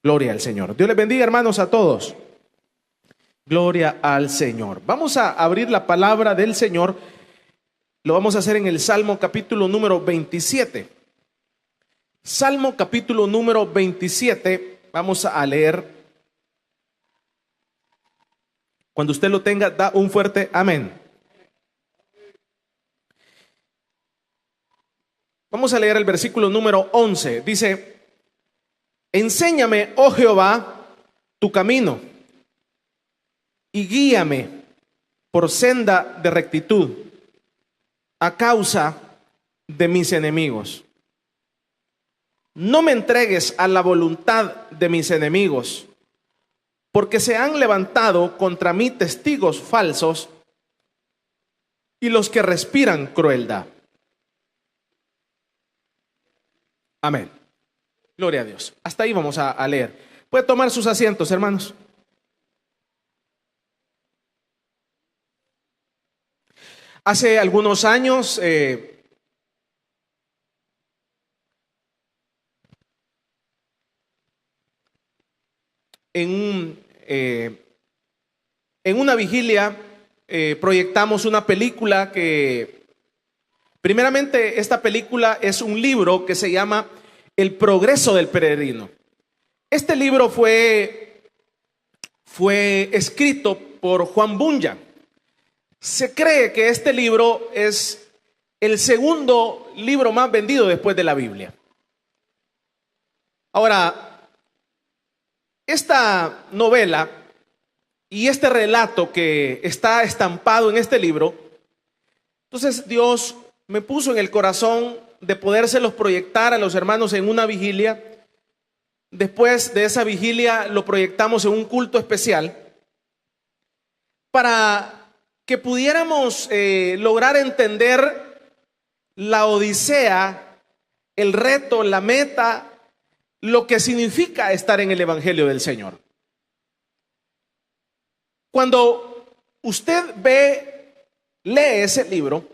Gloria al Señor. Dios les bendiga, hermanos, a todos. Gloria al Señor. Vamos a abrir la palabra del Señor. Lo vamos a hacer en el Salmo capítulo número 27. Salmo capítulo número 27. Vamos a leer. Cuando usted lo tenga, da un fuerte amén. Vamos a leer el versículo número 11. Dice: enséñame, oh Jehová, tu camino, y guíame por senda de rectitud, a causa de mis enemigos. No me entregues a la voluntad de mis enemigos, porque se han levantado contra mí testigos falsos y los que respiran crueldad. Amén. Gloria a Dios. Hasta ahí vamos a leer. Puede tomar sus asientos, hermanos. Hace algunos años en una vigilia proyectamos una película que, primeramente, esta película es un libro que se llama El progreso del peregrino. Este libro fue escrito por Juan Bunyan. Se cree que este libro es el segundo libro más vendido después de la Biblia. Ahora, esta novela y este relato que está estampado en este libro, entonces Dios me puso en el corazón de podérselos proyectar a los hermanos en una vigilia. Después de esa vigilia lo proyectamos en un culto especial para que pudiéramos lograr entender la odisea, el reto, la meta, lo que significa estar en el Evangelio del Señor. Cuando usted lee ese libro,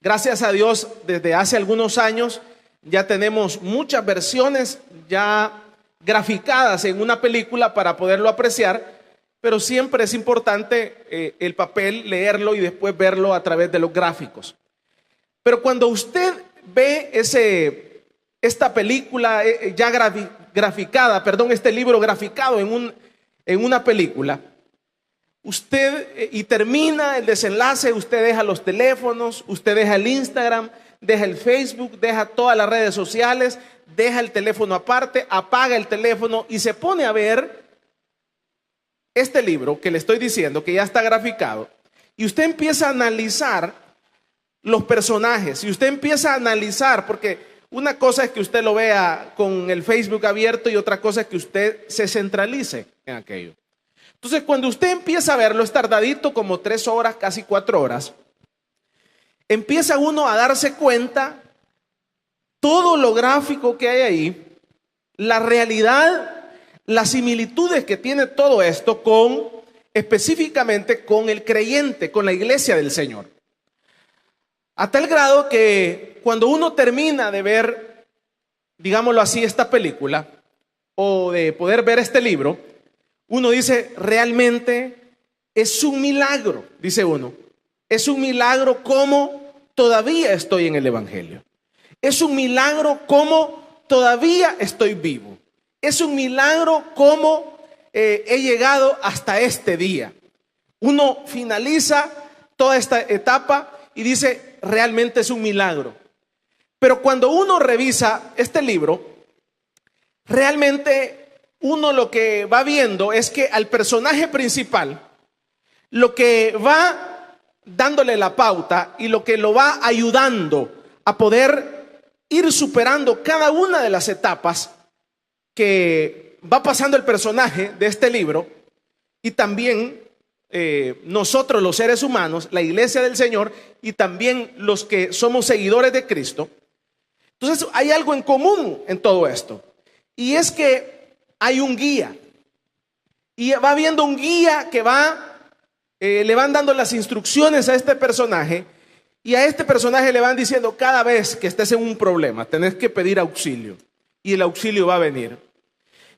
gracias a Dios, desde hace algunos años ya tenemos muchas versiones ya graficadas en una película para poderlo apreciar, pero siempre es importante el papel, leerlo y después verlo a través de los gráficos. Pero cuando usted ve esta película ya graficada, este libro graficado en una película, usted y termina el desenlace, usted deja los teléfonos, usted deja el Instagram, deja el Facebook, deja todas las redes sociales, deja el teléfono aparte, apaga el teléfono y se pone a ver este libro que le estoy diciendo, que ya está graficado, y usted empieza a analizar los personajes, y usted empieza a analizar, porque una cosa es que usted lo vea con el Facebook abierto y otra cosa es que usted se centralice en aquello. Entonces, cuando usted empieza a verlo, es tardadito, como 3 horas, casi 4 horas, empieza uno a darse cuenta todo lo gráfico que hay ahí, la realidad, las similitudes que tiene todo esto específicamente con el creyente, con la iglesia del Señor. A tal grado que cuando uno termina de ver, digámoslo así, esta película, o de poder ver este libro, uno dice, realmente es un milagro, dice uno. Es un milagro cómo todavía estoy en el Evangelio. Es un milagro cómo todavía estoy vivo. Es un milagro cómo he llegado hasta este día. Uno finaliza toda esta etapa y dice, realmente es un milagro. Pero cuando uno revisa este libro, realmente uno lo que va viendo es que al personaje principal, lo que va dándole la pauta y lo que lo va ayudando a poder ir superando cada una de las etapas que va pasando el personaje de este libro, y también nosotros los seres humanos, la iglesia del Señor, y también los que somos seguidores de Cristo. Entonces hay algo en común en todo esto, y es que hay un guía, y va habiendo un guía que le van dando las instrucciones a este personaje, y a este personaje le van diciendo, cada vez que estés en un problema tenés que pedir auxilio, y el auxilio va a venir.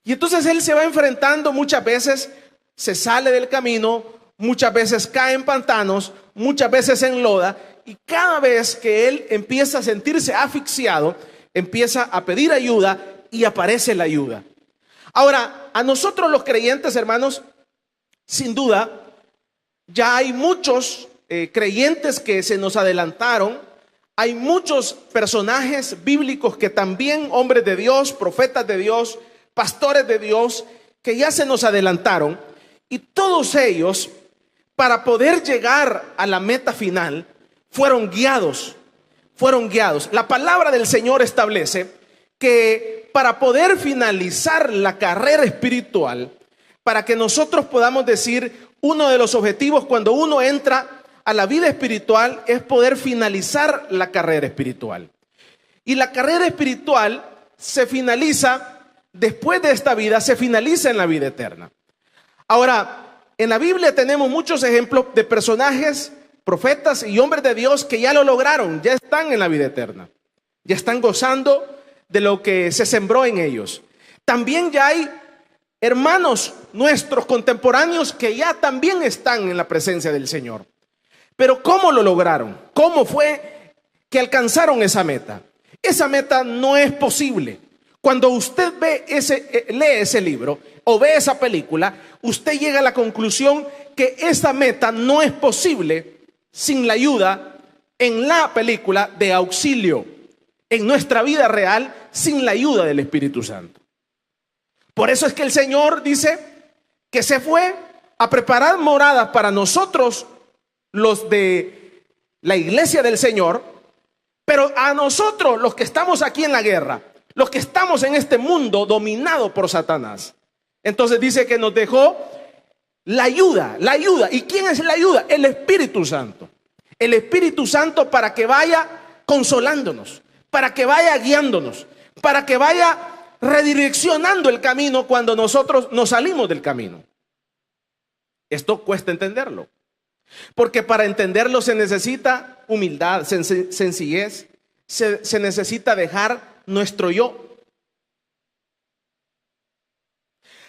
Y entonces él se va enfrentando, muchas veces se sale del camino, muchas veces cae en pantanos, muchas veces en loda, y cada vez que él empieza a sentirse asfixiado, empieza a pedir ayuda y aparece la ayuda. Ahora, a nosotros los creyentes, hermanos, sin duda, ya hay muchos creyentes que se nos adelantaron. Hay muchos personajes bíblicos que también, hombres de Dios, profetas de Dios, pastores de Dios, que ya se nos adelantaron. Y todos ellos, para poder llegar a la meta final, fueron guiados. La palabra del Señor establece que para poder finalizar la carrera espiritual, para que nosotros podamos decir, uno de los objetivos cuando uno entra a la vida espiritual es poder finalizar la carrera espiritual. Y la carrera espiritual se finaliza después de esta vida, se finaliza en la vida eterna. Ahora, en la Biblia tenemos muchos ejemplos de personajes, profetas y hombres de Dios que ya lo lograron, ya están en la vida eterna, ya están gozando de lo que se sembró en ellos. También ya hay hermanos nuestros contemporáneos que ya también están en la presencia del Señor. Pero ¿cómo lo lograron? ¿Cómo fue que alcanzaron esa meta? Esa meta no es posible. Cuando usted lee ese libro o ve esa película, usted llega a la conclusión que esa meta no es posible sin la ayuda en la película de auxilio, en nuestra vida real, sin la ayuda del Espíritu Santo. Por eso es que el Señor dice que se fue a preparar moradas para nosotros, los de la iglesia del Señor, pero a nosotros, los que estamos aquí en la guerra, los que estamos en este mundo dominado por Satanás. Entonces dice que nos dejó la ayuda. ¿Y quién es la ayuda? El Espíritu Santo. El Espíritu Santo para que vaya consolándonos, para que vaya guiándonos, para que vaya redireccionando el camino cuando nosotros nos salimos del camino. Esto cuesta entenderlo, porque para entenderlo se necesita humildad, sencillez, se necesita dejar nuestro yo.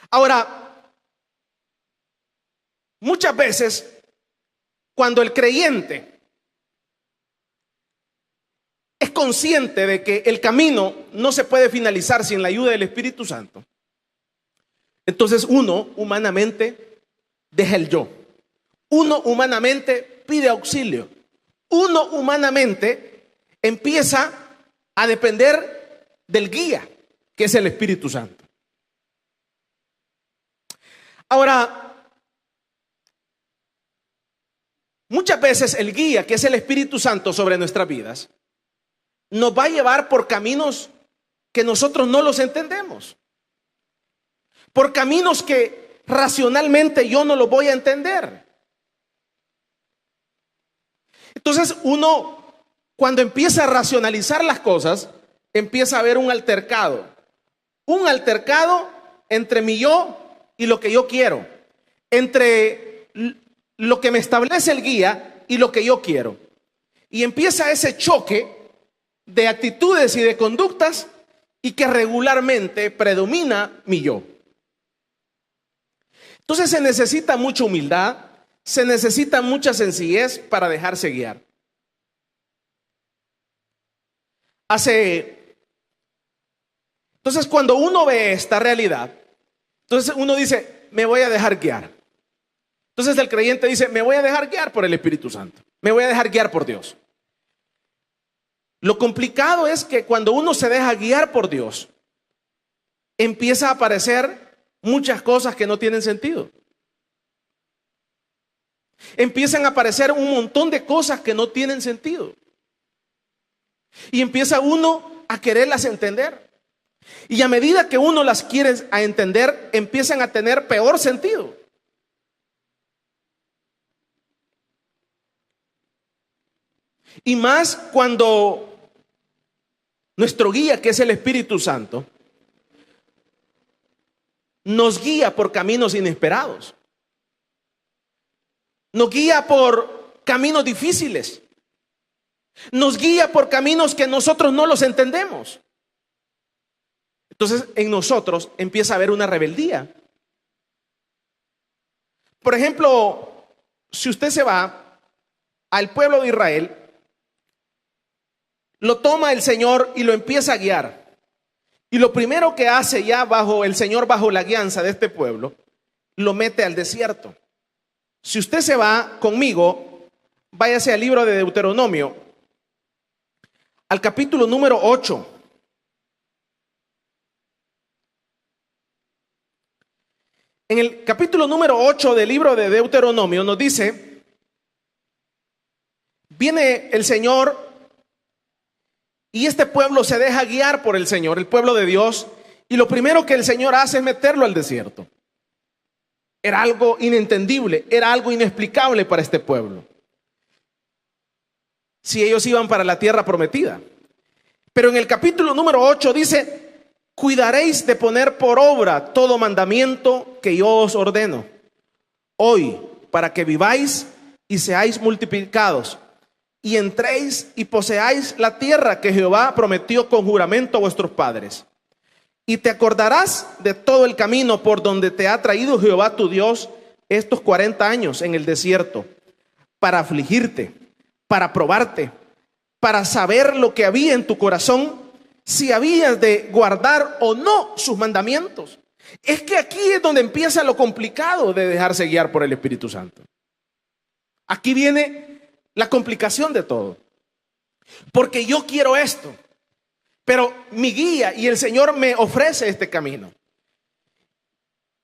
Ahora, muchas veces cuando el creyente es consciente de que el camino no se puede finalizar sin la ayuda del Espíritu Santo, entonces uno humanamente deja el yo. Uno humanamente pide auxilio. Uno humanamente empieza a depender del guía, que es el Espíritu Santo. Ahora, muchas veces el guía, que es el Espíritu Santo sobre nuestras vidas, nos va a llevar por caminos que nosotros no los entendemos, por caminos que racionalmente yo no los voy a entender. Entonces uno, cuando empieza a racionalizar las cosas, empieza a haber un altercado entre mi yo y lo que yo quiero, entre lo que me establece el guía y lo que yo quiero. Y empieza ese choque de actitudes y de conductas, y que regularmente predomina mi yo. Entonces se necesita mucha humildad, se necesita mucha sencillez para dejarse guiar. Entonces cuando uno ve esta realidad, entonces uno dice, me voy a dejar guiar. Entonces el creyente dice, me voy a dejar guiar por el Espíritu Santo, me voy a dejar guiar por Dios. Lo complicado es que cuando uno se deja guiar por Dios, empieza a aparecer muchas cosas que no tienen sentido. Empiezan a aparecer un montón de cosas que no tienen sentido. Y empieza uno a quererlas entender. Y a medida que uno las quiere a entender, empiezan a tener peor sentido. Y más cuando nuestro guía, que es el Espíritu Santo, nos guía por caminos inesperados. Nos guía por caminos difíciles. Nos guía por caminos que nosotros no los entendemos. Entonces en nosotros empieza a haber una rebeldía. Por ejemplo, si usted se va al pueblo de Israel, lo toma el Señor y lo empieza a guiar. Y lo primero que hace ya bajo el Señor, bajo la guianza de este pueblo, lo mete al desierto. Si usted se va conmigo, váyase al libro de Deuteronomio, al capítulo número 8. En el capítulo número 8 del libro de Deuteronomio nos dice, viene el Señor y este pueblo se deja guiar por el Señor, el pueblo de Dios, y lo primero que el Señor hace es meterlo al desierto. Era algo inentendible, era algo inexplicable para este pueblo, si ellos iban para la tierra prometida. Pero en el capítulo número 8 dice, cuidaréis de poner por obra todo mandamiento que yo os ordeno hoy, para que viváis y seáis multiplicados, y entréis y poseáis la tierra que Jehová prometió con juramento a vuestros padres. Y te acordarás de todo el camino por donde te ha traído Jehová tu Dios estos 40 años en el desierto, para afligirte, para probarte, para saber lo que había en tu corazón, si habías de guardar o no sus mandamientos. Es que aquí es donde empieza lo complicado de dejarse guiar por el Espíritu Santo. Aquí viene la complicación de todo. Porque yo quiero esto, pero mi guía y el Señor me ofrece este camino.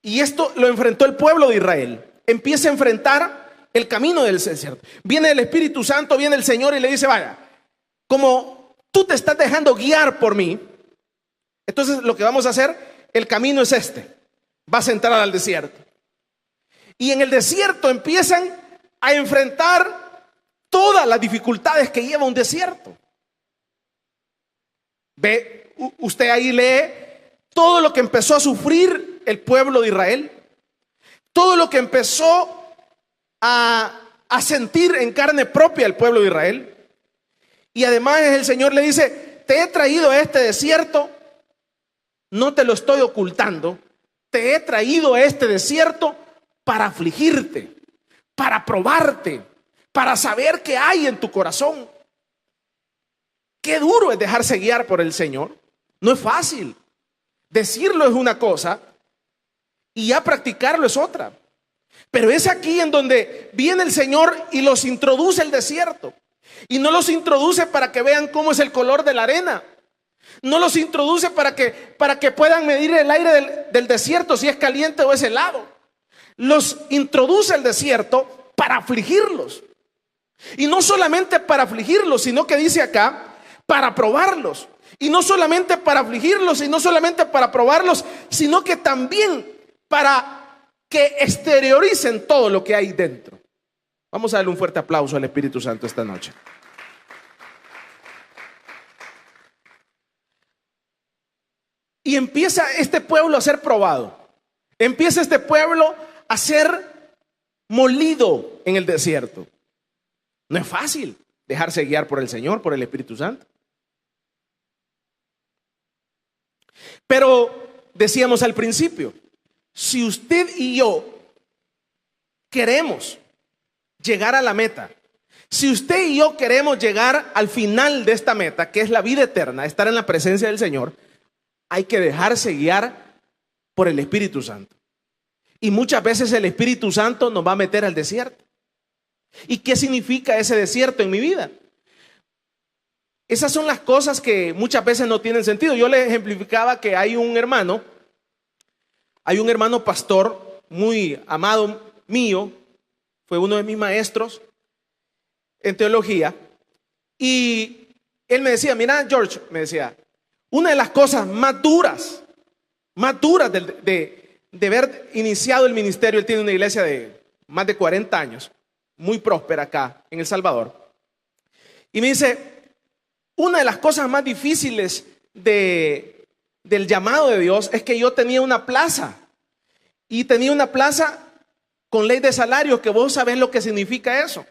Y esto lo enfrentó el pueblo de Israel. Empieza a enfrentar el camino del desierto. Viene el Espíritu Santo, viene el Señor y le dice, vaya, como tú te estás dejando guiar por mí, entonces lo que vamos a hacer, el camino es este. Vas a entrar al desierto. Y en el desierto empiezan a enfrentar todas las dificultades que lleva un desierto. Ve, usted ahí lee todo lo que empezó a sufrir el pueblo de Israel, todo lo que empezó a sentir en carne propia el pueblo de Israel. Y además el Señor le dice, te he traído a este desierto, no te lo estoy ocultando, te he traído a este desierto para afligirte, para probarte, para saber qué hay en tu corazón. Qué duro es dejarse guiar por el Señor. No es fácil. Decirlo es una cosa y ya practicarlo es otra. Pero es aquí en donde viene el Señor y los introduce al desierto. Y no los introduce para que vean cómo es el color de la arena. No los introduce para que puedan medir el aire del desierto, si es caliente o es helado. Los introduce al desierto para afligirlos. Y no solamente para afligirlos, sino que dice acá, para probarlos. Y no solamente para afligirlos, y no solamente para probarlos, sino que también para que exterioricen todo lo que hay dentro. Vamos a darle un fuerte aplauso al Espíritu Santo esta noche. Y empieza este pueblo a ser probado. Empieza este pueblo a ser molido en el desierto. No es fácil dejarse guiar por el Señor, por el Espíritu Santo. Pero decíamos al principio, si usted y yo queremos llegar a la meta, si usted y yo queremos llegar al final de esta meta, que es la vida eterna, estar en la presencia del Señor, hay que dejarse guiar por el Espíritu Santo. Y muchas veces el Espíritu Santo nos va a meter al desierto. ¿Y qué significa ese desierto en mi vida? Esas son las cosas que muchas veces no tienen sentido. Yo le ejemplificaba que hay un hermano pastor muy amado mío, fue uno de mis maestros en teología, y él me decía, mira George, me decía, una de las cosas más duras de haber iniciado el ministerio, él tiene una iglesia de más de 40 años, muy próspera acá en El Salvador, y me dice, una de las cosas más difíciles del llamado de Dios es que yo tenía una plaza, y tenía una plaza con ley de salarios, que vos sabés lo que significa eso.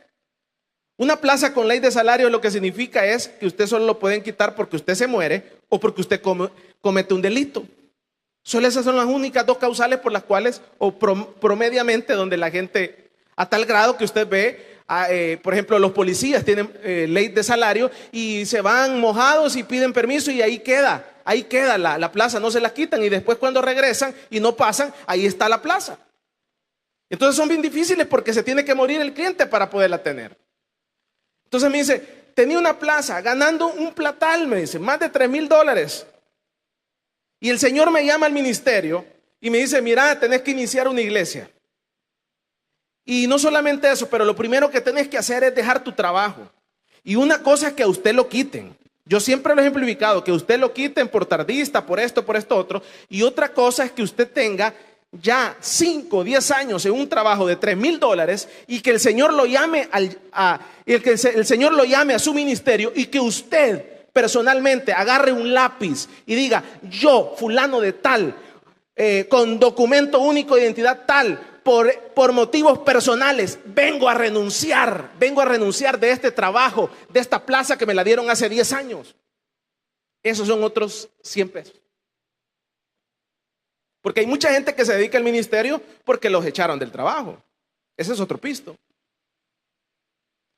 Una plaza con ley de salario lo que significa es que usted solo lo pueden quitar porque usted se muere o porque usted comete un delito. Solo esas son las únicas dos causales por las cuales, o promediamente, donde la gente, a tal grado que usted ve, por ejemplo, los policías tienen ley de salario y se van mojados y piden permiso y ahí queda la plaza, no se la quitan y después cuando regresan y no pasan, ahí está la plaza. Entonces son bien difíciles porque se tiene que morir el cliente para poderla tener. Entonces me dice, tenía una plaza ganando un platal, me dice, más de $3,000. Y el Señor me llama al ministerio y me dice, mira, tenés que iniciar una iglesia. Y no solamente eso, pero lo primero que tenés que hacer es dejar tu trabajo. Y una cosa es que a usted lo quiten. Yo siempre lo he ejemplificado, que usted lo quiten por tardista, por esto otro. Y otra cosa es que usted tenga ya 5 o 10 años en un trabajo de $3,000 y que el Señor lo llame el Señor lo llame a su ministerio y que usted personalmente agarre un lápiz y diga, yo, fulano de tal, con documento único de identidad tal, por motivos personales, vengo a renunciar de este trabajo, de esta plaza que me la dieron hace 10 años. Esos son otros 100 pesos. Porque hay mucha gente que se dedica al ministerio porque los echaron del trabajo. Ese es otro pisto.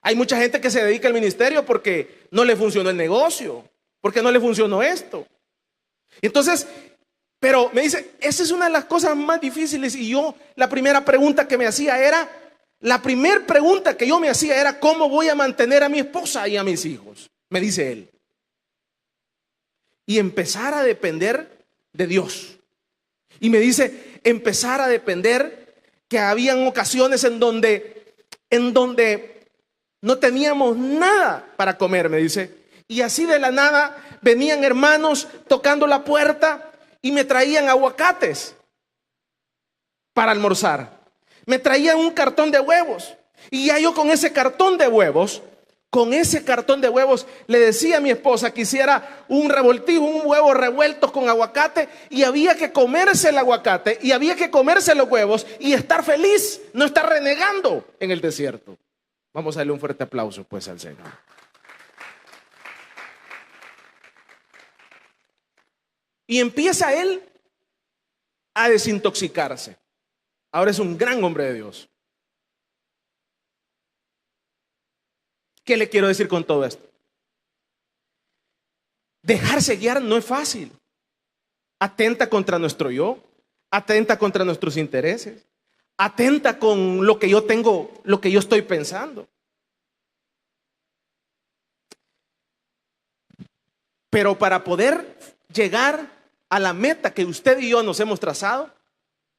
Hay mucha gente que se dedica al ministerio porque no le funcionó el negocio, porque no le funcionó esto. Entonces, pero me dice, esa es una de las cosas más difíciles. Y yo, la primera pregunta que yo me hacía era, ¿cómo voy a mantener a mi esposa y a mis hijos? Me dice él. Y empezar a depender de Dios. Y me dice, empezar a depender, que habían ocasiones en donde no teníamos nada para comer, me dice. Y así de la nada venían hermanos tocando la puerta y me traían aguacates para almorzar. Me traían un cartón de huevos. Y ya yo con ese cartón de huevos le decía a mi esposa que hiciera un revoltijo, un huevo revuelto con aguacate, y había que comerse el aguacate y había que comerse los huevos y estar feliz, no estar renegando en el desierto. Vamos a darle un fuerte aplauso pues al Señor. Y empieza él a desintoxicarse. Ahora es un gran hombre de Dios. ¿Qué le quiero decir con todo esto? Dejarse guiar no es fácil. Atenta contra nuestro yo, atenta contra nuestros intereses, atenta con lo que yo tengo, lo que yo estoy pensando. Pero para poder llegar a la meta que usted y yo nos hemos trazado,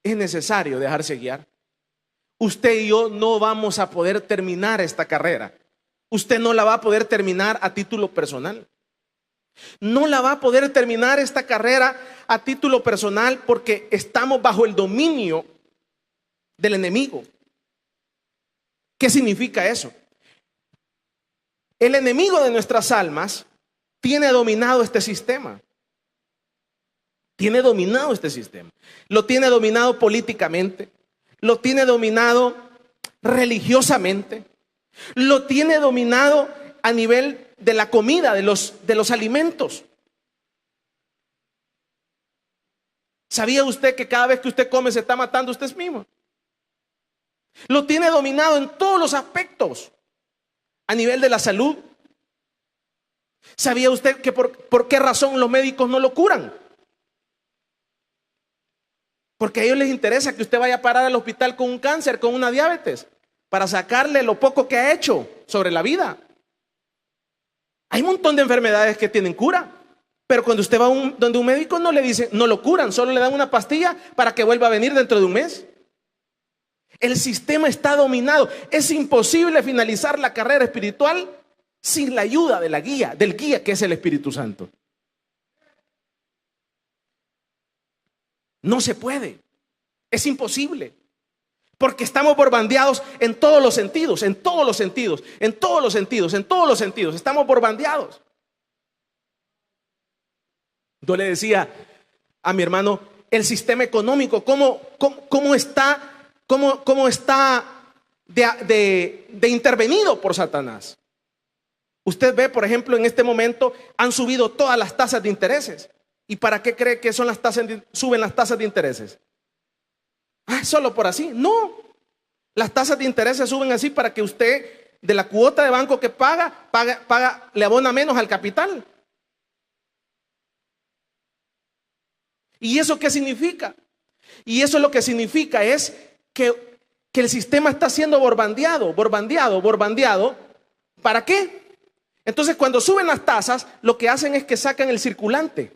es necesario dejarse guiar. Usted y yo no vamos a poder terminar esta carrera. Usted no la va a poder terminar a título personal. No la va a poder terminar esta carrera a título personal porque estamos bajo el dominio del enemigo. ¿Qué significa eso? El enemigo de nuestras almas tiene dominado este sistema. Tiene dominado este sistema. Lo tiene dominado políticamente. Lo tiene dominado religiosamente. Lo tiene dominado a nivel de la comida, de los alimentos. ¿Sabía usted que cada vez que usted come se está matando usted mismo? Lo tiene dominado en todos los aspectos. A nivel de la salud. ¿Sabía usted que por qué razón los médicos no lo curan? Porque a ellos les interesa que usted vaya a parar al hospital con un cáncer, con una diabetes, para sacarle lo poco que ha hecho sobre la vida. Hay un montón de enfermedades que tienen cura, pero cuando usted va donde un médico no le dicen, no lo curan, solo le dan una pastilla para que vuelva a venir dentro de un mes. El sistema está dominado. Es imposible finalizar la carrera espiritual sin la ayuda del guía que es el Espíritu Santo. No se puede. Es imposible. Porque estamos borbandeados en todos los sentidos, en todos los sentidos, en todos los sentidos, en todos los sentidos. Estamos borbandeados. Yo le decía a mi hermano, el sistema económico, cómo está de intervenido por Satanás. Usted ve, por ejemplo, en este momento han subido todas las tasas de intereses. ¿Y para qué cree que suben las tasas de intereses? Solo por así. No. Las tasas de intereses suben así para que usted, de la cuota de banco que paga, le abona menos al capital. ¿Y eso qué significa? Y eso lo que significa es que el sistema está siendo borbandeado. ¿Para qué? Entonces, cuando suben las tasas, lo que hacen es que sacan el circulante.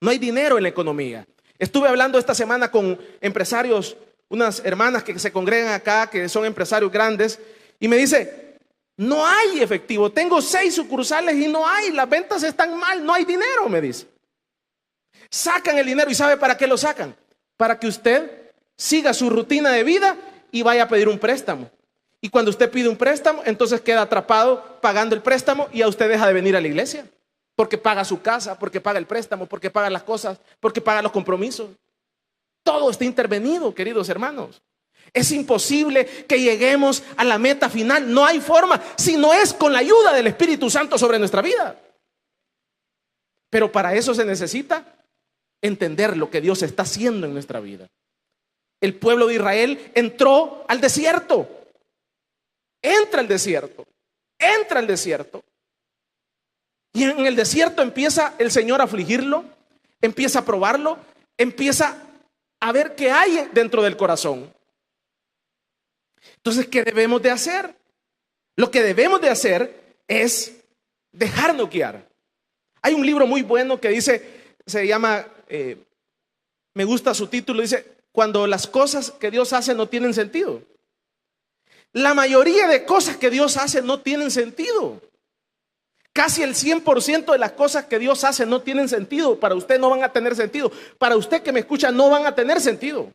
No hay dinero en la economía. Estuve hablando esta semana con empresarios, unas hermanas que se congregan acá, que son empresarios grandes, y me dice, no hay efectivo, tengo 6 sucursales y no hay, las ventas están mal, no hay dinero, me dice. Sacan el dinero, ¿y sabe para qué lo sacan? Para que usted siga su rutina de vida y vaya a pedir un préstamo. Y cuando usted pide un préstamo, entonces queda atrapado pagando el préstamo y a usted deja de venir a la iglesia. Porque paga su casa, porque paga el préstamo, porque paga las cosas, porque paga los compromisos. Todo está intervenido, queridos hermanos. Es imposible que lleguemos a la meta final. No hay forma, si no es con la ayuda del Espíritu Santo sobre nuestra vida. Pero para eso se necesita entender lo que Dios está haciendo en nuestra vida. El pueblo de Israel entró al desierto. Entra al desierto. Y en el desierto empieza el Señor a afligirlo, empieza a probarlo, empieza a ver qué hay dentro del corazón. Entonces, ¿qué debemos de hacer? Lo que debemos de hacer es dejarnos guiar. Hay un libro muy bueno que se llama, me gusta su título, dice, cuando las cosas que Dios hace no tienen sentido. La mayoría de cosas que Dios hace no tienen sentido. Casi el 100% de las cosas que Dios hace no tienen sentido. Para usted no van a tener sentido. Para usted que me escucha no van a tener sentido.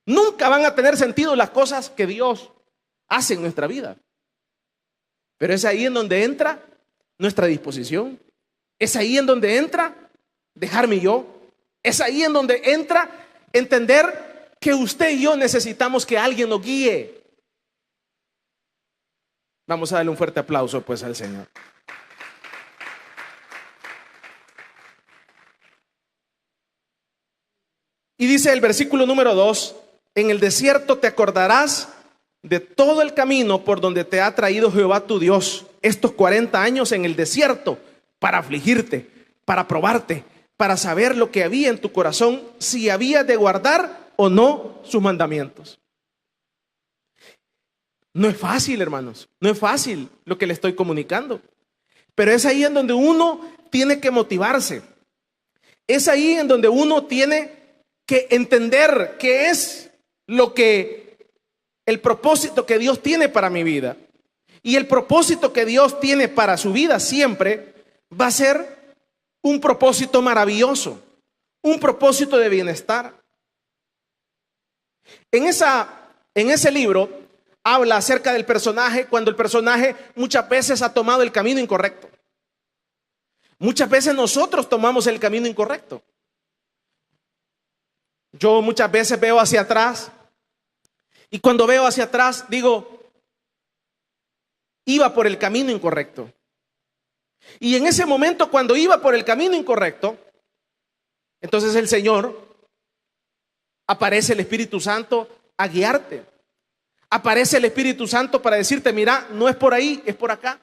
Nunca van a tener sentido las cosas que Dios hace en nuestra vida. Pero es ahí en donde entra nuestra disposición. Es ahí en donde entra dejarme yo. Es ahí en donde entra entender que usted y yo necesitamos que alguien nos guíe. Vamos a darle un fuerte aplauso pues al Señor. Y dice el versículo número 2, en el desierto te acordarás de todo el camino por donde te ha traído Jehová tu Dios estos 40 años en el desierto para afligirte, para probarte, para saber lo que había en tu corazón, si habías de guardar o no sus mandamientos. No es fácil, hermanos, no es fácil lo que le estoy comunicando, pero es ahí en donde uno tiene que motivarse. Es ahí en donde uno tiene que entender qué es el propósito que Dios tiene para mi vida. Y el propósito que Dios tiene para su vida siempre va a ser un propósito maravilloso, un propósito de bienestar. En ese libro habla acerca del personaje cuando el personaje muchas veces ha tomado el camino incorrecto. Muchas veces nosotros tomamos el camino incorrecto. Yo muchas veces veo hacia atrás y cuando veo hacia atrás digo, iba por el camino incorrecto. Y en ese momento cuando iba por el camino incorrecto, entonces el Señor, aparece el Espíritu Santo a guiarte. Aparece el Espíritu Santo para decirte, mira, no es por ahí, es por acá.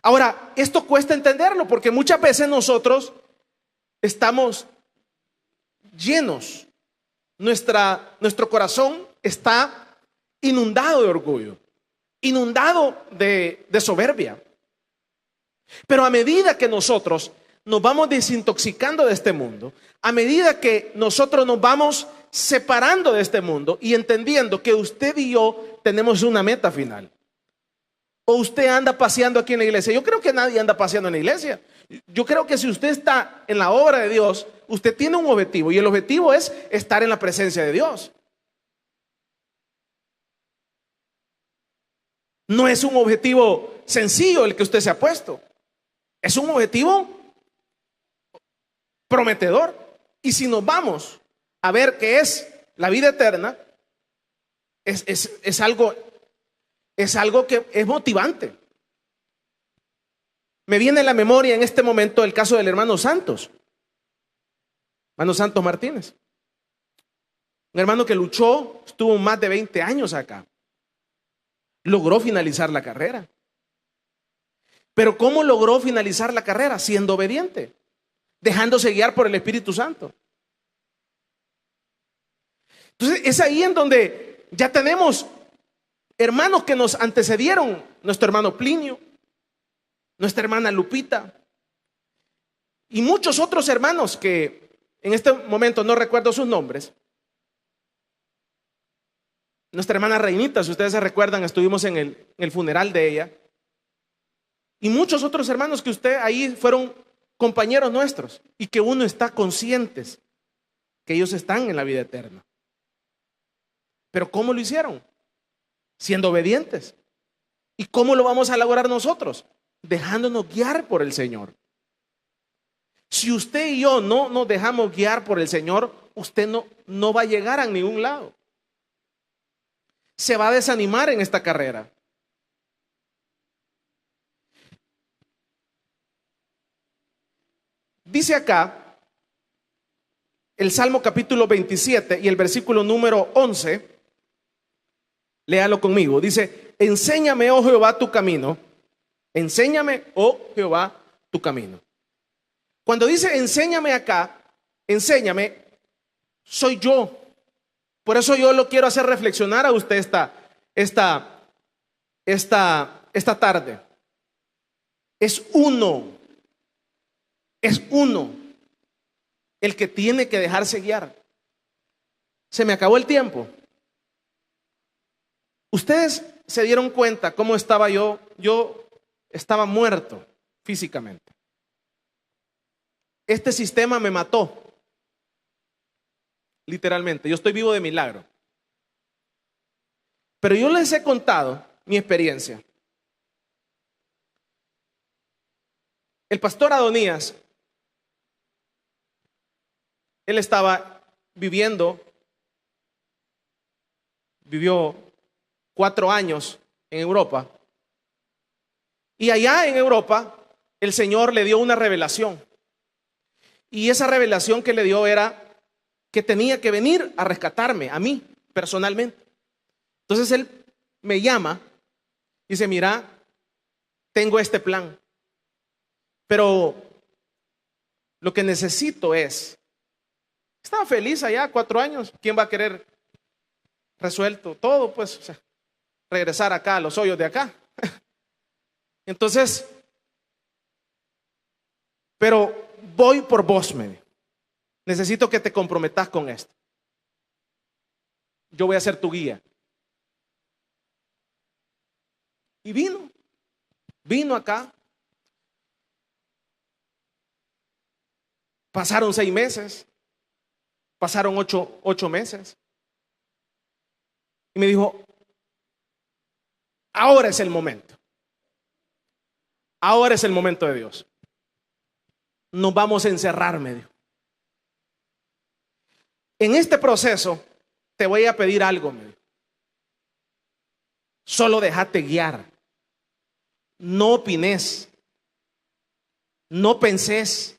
Ahora, esto cuesta entenderlo porque muchas veces nosotros estamos llenos, nuestro corazón está inundado de orgullo, inundado de soberbia. Pero a medida que nosotros nos vamos desintoxicando de este mundo, a medida que nosotros nos vamos separando de este mundo y entendiendo que usted y yo tenemos una meta final. O usted anda paseando aquí en la iglesia. Yo creo que nadie anda paseando en la iglesia. Yo creo que si usted está en la obra de Dios, usted tiene un objetivo y el objetivo es estar en la presencia de Dios. No es un objetivo sencillo el que usted se ha puesto. Es un objetivo prometedor. Y si nos vamos a ver qué es la vida eterna, es algo que es motivante. Me viene a la memoria en este momento el caso del hermano Santos Martínez. Un hermano que luchó, estuvo más de 20 años acá. Logró finalizar la carrera. Pero ¿cómo logró finalizar la carrera? Siendo obediente, dejándose guiar por el Espíritu Santo. Entonces es ahí en donde ya tenemos hermanos que nos antecedieron. Nuestro hermano Plinio, nuestra hermana Lupita y muchos otros hermanos que en este momento no recuerdo sus nombres. Nuestra hermana Reinita, si ustedes se recuerdan, estuvimos en el funeral de ella. Y muchos otros hermanos que usted ahí fueron compañeros nuestros y que uno está conscientes que ellos están en la vida eterna. Pero ¿cómo lo hicieron? Siendo obedientes. ¿Y cómo lo vamos a lograr nosotros? Dejándonos guiar por el Señor. Si usted y yo no nos dejamos guiar por el Señor, usted no va a llegar a ningún lado. Se va a desanimar en esta carrera. Dice acá el Salmo capítulo 27 y el versículo número 11. Léalo conmigo. Dice: enséñame, oh Jehová, tu camino. Enséñame, oh Jehová, tu camino. Cuando dice enséñame acá, enséñame, soy yo. Por eso yo lo quiero hacer reflexionar a usted esta tarde. Es uno el que tiene que dejarse guiar. Se me acabó el tiempo. Ustedes se dieron cuenta cómo estaba yo. Yo estaba muerto físicamente. Este sistema me mató. Literalmente, yo estoy vivo de milagro. Pero yo les he contado mi experiencia. El pastor Adonías, él estaba vivió 4 años en Europa. Y allá en Europa, el Señor le dio una revelación. Y esa revelación que le dio era que tenía que venir a rescatarme, a mí, personalmente. Entonces él me llama y dice: mira, tengo este plan, pero lo que necesito es... Estaba feliz allá 4 años. ¿Quién va a querer resuelto todo? Pues, o sea, regresar acá a los hoyos de acá. Entonces, pero voy por vos, me dijo. Necesito que te comprometas con esto. Yo voy a ser tu guía. Y vino acá. Pasaron 6 meses. Pasaron 8 meses. Y me dijo: ahora es el momento. Ahora es el momento de Dios. Nos vamos a encerrar, me dijo. En este proceso te voy a pedir algo, me dijo. Solo déjate guiar. No opines. No penses.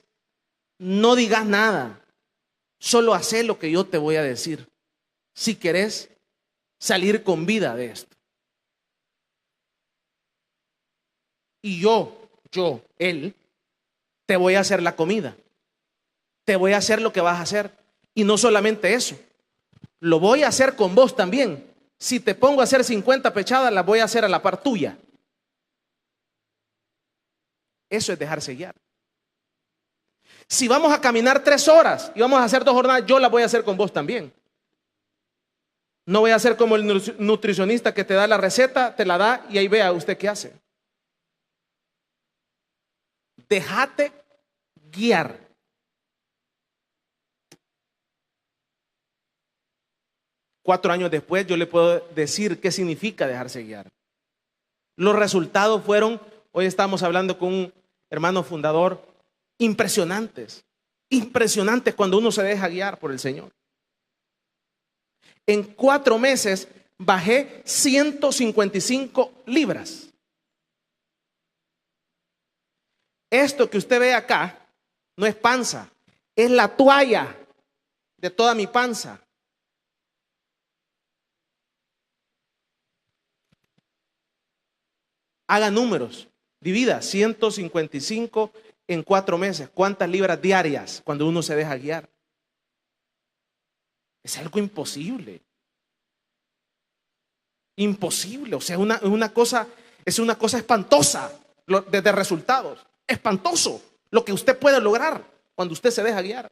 No digas nada. Solo haz lo que yo te voy a decir. Si querés salir con vida de esto. Y él, te voy a hacer la comida. Te voy a hacer lo que vas a hacer. Y no solamente eso, lo voy a hacer con vos también. Si te pongo a hacer 50 pechadas, las voy a hacer a la par tuya. Eso es dejarse guiar. Si vamos a caminar 3 horas y vamos a hacer 2 jornadas, yo las voy a hacer con vos también. No voy a hacer como el nutricionista que te da la receta, te la da y ahí vea usted qué hace. Déjate guiar. Cuatro años después yo le puedo decir qué significa dejarse guiar. Los resultados fueron, hoy estamos hablando con un hermano fundador, impresionantes cuando uno se deja guiar por el Señor. En 4 meses bajé 155 libras. Esto que usted ve acá no es panza, es la toalla de toda mi panza. Haga números, divida 155 en 4 meses. ¿Cuántas libras diarias cuando uno se deja guiar? Es algo imposible. Imposible, o sea, es una cosa espantosa de resultados. Espantoso lo que usted puede lograr cuando usted se deja guiar.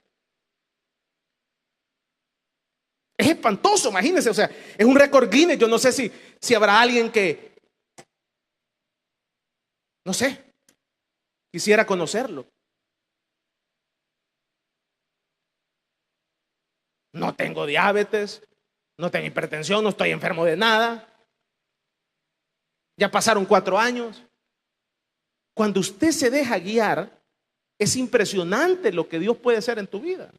Es espantoso, imagínense, o sea, es un récord Guinness. Yo no sé si habrá alguien que, no sé, quisiera conocerlo. No tengo diabetes, no tengo hipertensión, no estoy enfermo de nada. Ya pasaron 4 años. Cuando usted se deja guiar, es impresionante lo que Dios puede hacer en tu vida.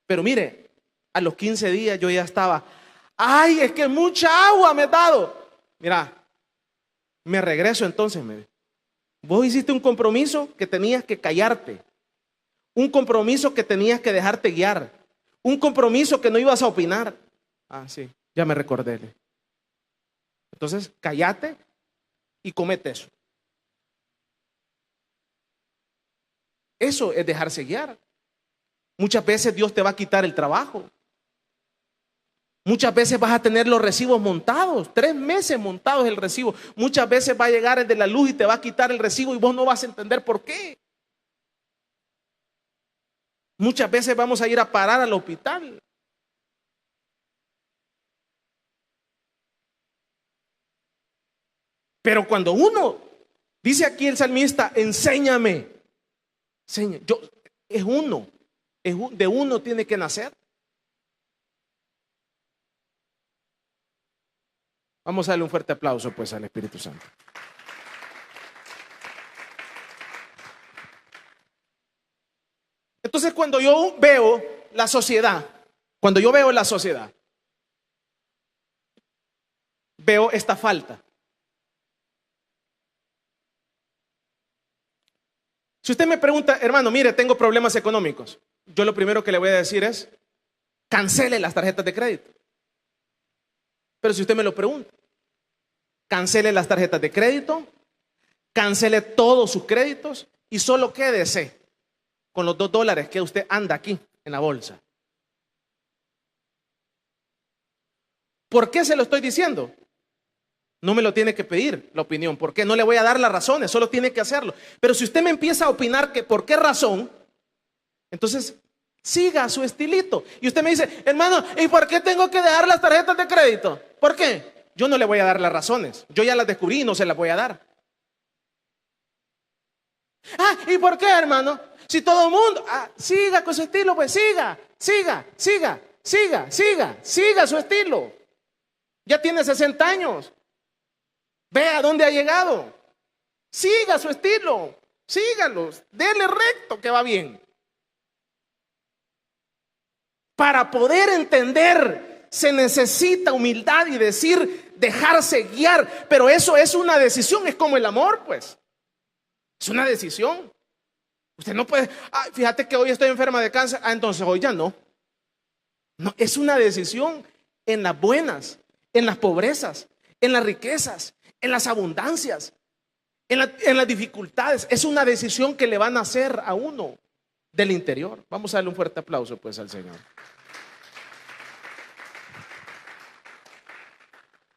Pero mire, a los 15 días yo ya estaba, ay, es que mucha agua me he dado. Mira, me regreso entonces. Vos hiciste un compromiso que tenías que callarte. Un compromiso que tenías que dejarte guiar. Un compromiso que no ibas a opinar. Ah, sí, ya me recordé. Entonces, cállate y comete eso. Eso es dejarse guiar. Muchas veces Dios te va a quitar el trabajo. Muchas veces vas a tener los recibos montados, 3 meses montados el recibo. Muchas veces va a llegar el de la luz y te va a quitar el recibo y vos no vas a entender por qué. Muchas veces vamos a ir a parar al hospital. Pero cuando uno, dice aquí el salmista, enséñame. De uno tiene que nacer. Vamos a darle un fuerte aplauso pues al Espíritu Santo. Entonces cuando yo veo la sociedad, veo esta falta. Si usted me pregunta, hermano, mire, tengo problemas económicos, yo lo primero que le voy a decir es, cancele las tarjetas de crédito. Pero si usted me lo pregunta, cancele las tarjetas de crédito, cancele todos sus créditos y solo quédese con los $2 que usted anda aquí en la bolsa. ¿Por qué se lo estoy diciendo? No me lo tiene que pedir la opinión. ¿Por qué? No le voy a dar las razones, solo tiene que hacerlo. Pero si usted me empieza a opinar que por qué razón, entonces siga su estilito. Y usted me dice, hermano, ¿y por qué tengo que dejar las tarjetas de crédito? ¿Por qué? Yo no le voy a dar las razones. Yo ya las descubrí y no se las voy a dar. Ah, ¿y por qué, hermano? Si todo el mundo, siga con su estilo, pues siga su estilo. Ya tiene 60 años. Vea a dónde ha llegado. Siga su estilo. Sígalos. Dele recto que va bien. Para poder entender, se necesita humildad y decir, dejarse guiar. Pero eso es una decisión, es como el amor, pues. Es una decisión. Usted no puede, fíjate que hoy estoy enferma de cáncer, entonces hoy ya no. No, es una decisión en las buenas, en las pobrezas, en las riquezas, en las abundancias, en las dificultades. Es una decisión que le van a hacer a uno del interior. Vamos a darle un fuerte aplauso pues al Señor.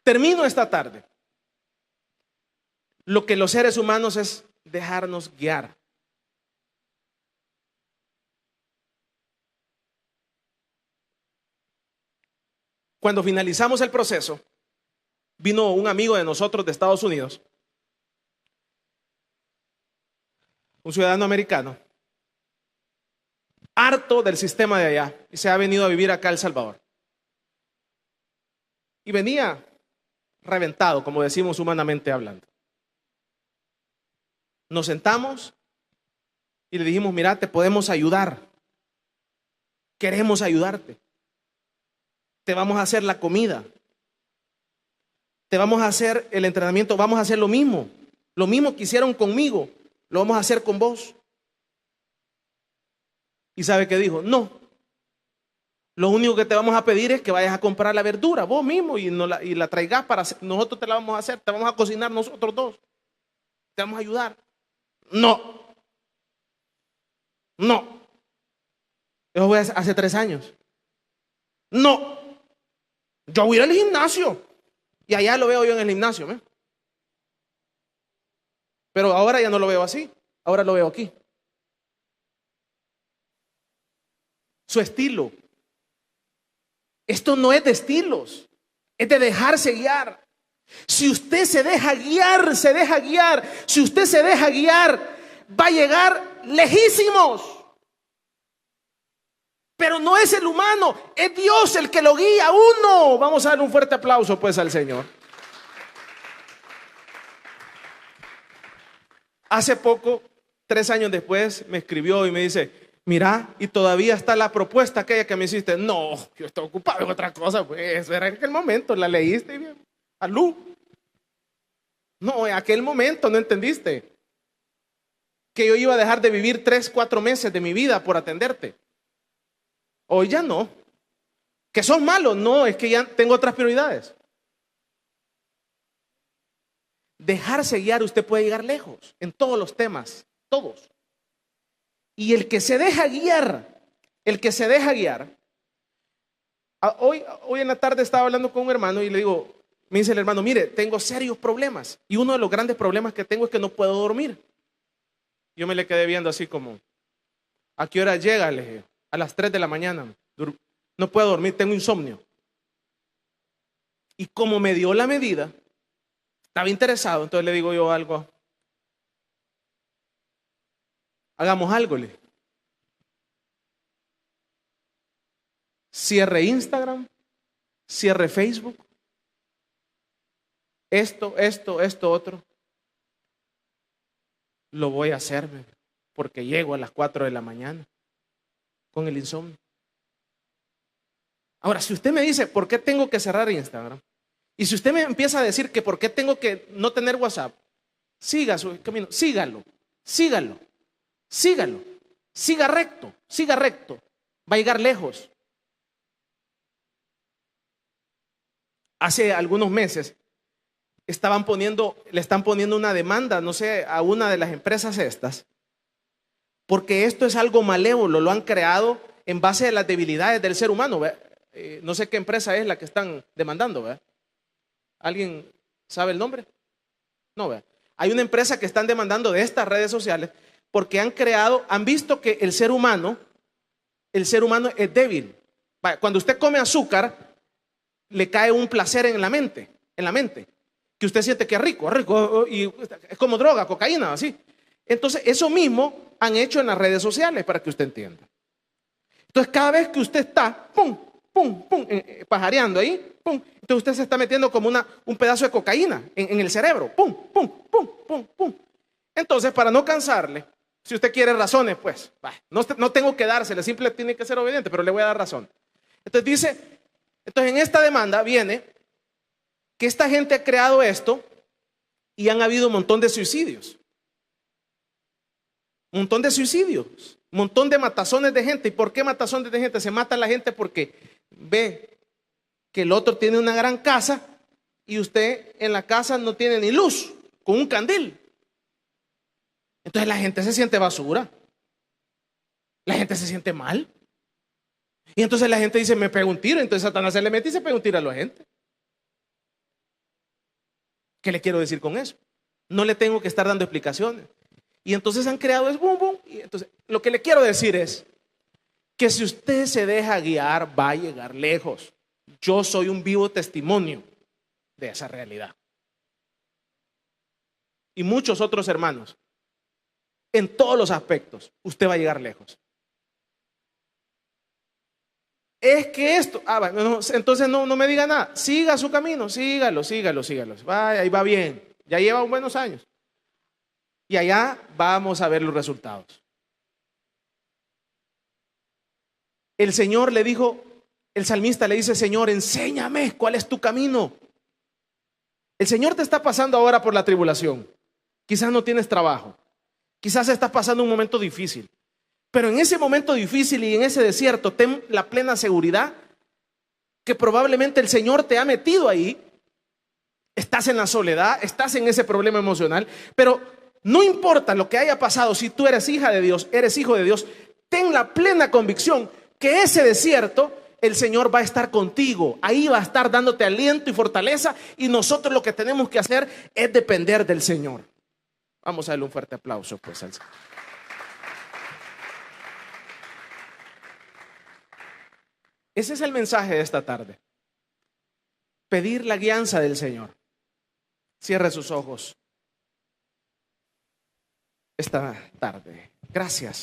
Termino esta tarde. Lo que los seres humanos es dejarnos guiar. Cuando finalizamos el proceso, vino un amigo de nosotros de Estados Unidos, un ciudadano americano, harto del sistema de allá, y se ha venido a vivir acá a El Salvador. Y venía reventado, como decimos humanamente hablando. Nos sentamos y le dijimos, mira, te podemos ayudar. Queremos ayudarte. te vamos a hacer la comida, te vamos a hacer el entrenamiento, vamos a hacer lo mismo que hicieron conmigo, lo vamos a hacer con vos. ¿Y sabe qué dijo? No, lo único que te vamos a pedir es que vayas a comprar la verdura vos mismo y la traigas para nosotros te la vamos a hacer, te vamos a cocinar nosotros dos, te vamos a ayudar. No, no, eso fue hace 3 años. No, yo voy a ir al gimnasio y allá lo veo yo en el gimnasio, ¿eh? Pero ahora ya no lo veo así, ahora lo veo aquí. Su estilo. Esto no es de estilos, es de dejarse guiar. Si usted se deja guiar, si usted se deja guiar, va a llegar lejísimos. Pero no es el humano, es Dios el que lo guía a uno. Vamos a darle un fuerte aplauso pues al Señor. Hace poco, 3 años después, me escribió y me dice: mira, y todavía está la propuesta aquella que me hiciste. No, yo estoy ocupado en otra cosa, pues era en aquel momento, la leíste bien, alú. No, en aquel momento no entendiste que yo iba a dejar de vivir 3, 4 meses de mi vida por atenderte. Hoy ya no. Que son malos, no, es que ya tengo otras prioridades. Dejarse guiar, usted puede llegar lejos en todos los temas, todos. Y el que se deja guiar, hoy en la tarde estaba hablando con un hermano y le digo, me dice el hermano: mire, tengo serios problemas y uno de los grandes problemas que tengo es que no puedo dormir. Yo me le quedé viendo así como, ¿a qué hora llega? Le dije, a las 3 de la mañana. No puedo dormir, tengo insomnio. Y como me dio la medida, estaba interesado, entonces le digo yo algo. Hagamos algo, le. Cierre Instagram, cierre Facebook, esto, otro. Lo voy a hacer, porque llego a las 4 de la mañana con el insomnio. Ahora, si usted me dice, ¿por qué tengo que cerrar Instagram? Y si usted me empieza a decir que por qué tengo que no tener WhatsApp, siga su camino, sígalo, siga recto, va a llegar lejos. Hace algunos meses le están poniendo una demanda, no sé, a una de las empresas estas, porque esto es algo malévolo, lo han creado en base a las debilidades del ser humano. No sé qué empresa es la que están demandando, ¿verdad? ¿Alguien sabe el nombre? No, ¿verdad? Hay una empresa que están demandando de estas redes sociales porque han visto que el ser humano es débil. Cuando usted come azúcar, le cae un placer en la mente, que usted siente que es rico, y es como droga, cocaína, así. Entonces, eso mismo han hecho en las redes sociales, para que usted entienda. Entonces, cada vez que usted está, pajareando ahí, entonces usted se está metiendo como un pedazo de cocaína en el cerebro, Entonces, para no cansarle, si usted quiere razones, pues, no tengo que dársele, simple tiene que ser obediente, pero le voy a dar razón. Entonces en esta demanda viene que esta gente ha creado esto y han habido un montón de suicidios. Un montón de matazones de gente. ¿Y por qué matazones de gente? Se mata a la gente porque ve que el otro tiene una gran casa y usted en la casa no tiene ni luz, con un candil. Entonces la gente se siente basura. La gente se siente mal. Y entonces la gente dice, me pega un tiro. Entonces Satanás se le mete y se pega un tiro a la gente. ¿Qué le quiero decir con eso? No le tengo que estar dando explicaciones. Y entonces han creado es Y entonces lo que le quiero decir es que si usted se deja guiar, va a llegar lejos. Yo soy un vivo testimonio de esa realidad. Y muchos otros hermanos. En todos los aspectos, usted va a llegar lejos. Es que esto, entonces no me diga nada. Siga su camino, sígalo. Vaya, ahí va bien. Ya lleva buenos años. Y allá vamos a ver los resultados. El Señor le dijo, El salmista le dice: Señor, enséñame cuál es tu camino. El Señor te está pasando ahora por la tribulación. Quizás no tienes trabajo. Quizás estás pasando un momento difícil. Pero en ese momento difícil y en ese desierto, ten la plena seguridad que probablemente el Señor te ha metido ahí. Estás en la soledad, estás en ese problema emocional, pero no importa lo que haya pasado, si tú eres hija de Dios, eres hijo de Dios, ten la plena convicción que ese desierto, el Señor va a estar contigo. Ahí va a estar dándote aliento y fortaleza, y nosotros lo que tenemos que hacer es depender del Señor. Vamos a darle un fuerte aplauso pues al Señor. Ese es el mensaje de esta tarde. Pedir la guianza del Señor. Cierre sus ojos esta tarde. Gracias.